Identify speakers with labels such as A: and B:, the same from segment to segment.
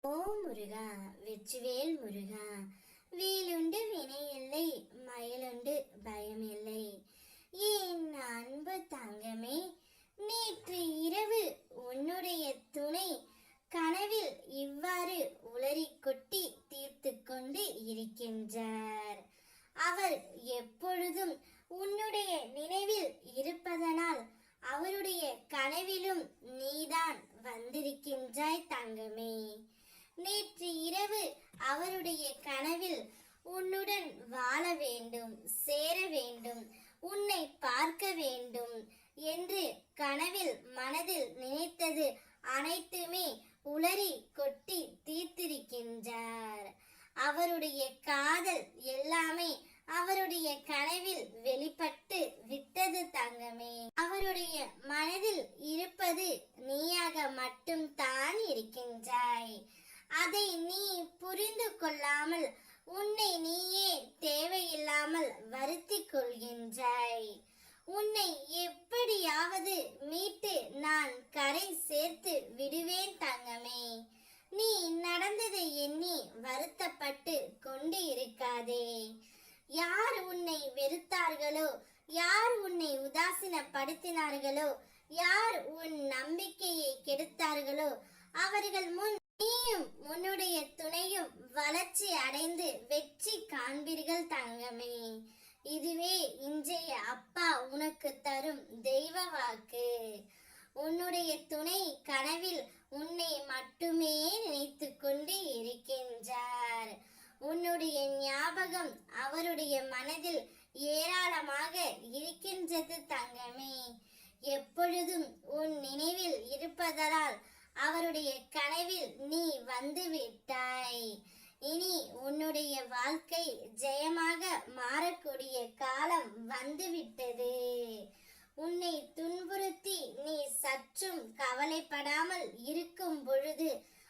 A: ஓம் முருகா, வெற்றிவேல் முருகா, வேலுண்டு வினையில்லை, மயிலுண்டு பயமில்லை. என் அன்பு தங்கமே, நேற்று இரவு உன்னுடைய துணை கனவில் இவ்வாறு உளறி கொட்டி தீர்த்து கொண்டு இருக்கின்றார். அவர் எப்பொழுதும் உன்னுடைய நினைவில் இருப்பதனால் அவருடைய கனவிலும் நீதான் வந்திருக்கின்றாய் தங்கமே. நேற்று இரவு அவருடைய கனவில் உன்னுடன் வாழ வேண்டும், சேர வேண்டும், உன்னை பார்க்க வேண்டும் என்று கனவில் மனதில் நினைத்தது அனைத்துமே உளறி கொட்டி தீர்த்திருக்கின்றார். அவருடைய காதல் எல்லாமே அவருடைய கனவில் வெளிப்பட்டு விட்டது தங்கமே. அவருடைய மனதில் இருப்பது நீயாக மட்டும் தான் இருக்கின்றாய். அதை நீ புரிந்து கொள்ளாமல் உன்னை நீயே தேவையில்லாமல் வருத்திக் கொள்கின்றாய். உன்னை எப்படியாவது மீட்டு நான் கரை சேர்த்து விடுவேன் தங்கமே. நீ நடந்ததை எண்ணி வருத்தப்பட்டு கொண்டு இருக்காதே. யார் உன்னை வெறுத்தார்களோ, யார் உன்னை உதாசீனப்படுத்தினார்களோ, யார் உன் நம்பிக்கையை கெடுத்தார்களோ அவர்கள் முன் நீயும் உன்னுடைய துணையும் வளர்ச்சி அடைந்து வெற்றி காண்பீர்கள் தங்கமே. இதுவே இன்றைய அப்பா உனக்கு தரும் தெய்வ வாக்கு. உன்னுடைய துணை கனவில் உன்னை மட்டுமே நினைத்து கொண்டு இருக்கின்றார். உன்னுடைய ஞாபகம் அவருடைய மனதில் ஏராளமாக இருக்கின்றது தங்கமே. எப்பொழுதும் உன் நினைவில் இருப்பதால் அவருடைய கனவில் நீ வந்து விட்டாய். இனி உன்னுடைய வாழ்க்கை ஜெயமாக மாறக்கூடிய காலம் வந்துவிட்டது. உன்னை துன்புறுத்தி நீ சற்றும் கவலைப்படாமல் இருக்கும் பொழுது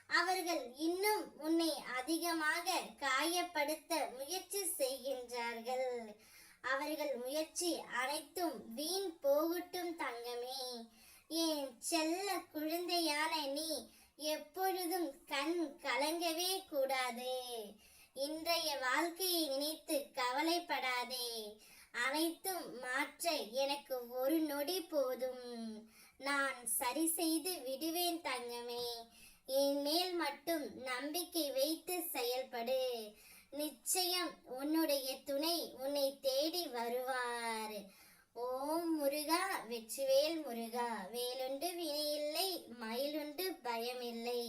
A: அவர்கள் இன்னும் உன்னை அதிகமாக காயப்படுத்த முயற்சி செய்கின்றார்கள். அவர்கள் முயற்சி அனைத்தும் வீண் போகட்டும் தங்கமே. என் செல்ல குழந்தையான நீ எப்பொழுதும் கண் கலங்கவே கூடாது. இன்றைய வாழ்க்கையை நினைத்து கவலைப்படாதே. அனைத்தும் மாற்ற எனக்கு ஒரு நொடி போதும். நான் சரி செய்து விடுவேன் தங்கமே. என் மேல் மட்டும் நம்பிக்கை வைத்து செயல்படு. நிச்சயம் உன்னுடைய துணை உன்னை தேடி வருவார். ஓம் முருகா, வெற்றிவேல் முருகா, வேலுண்டு வினையில்லை, மயிலுண்டு பயமில்லை.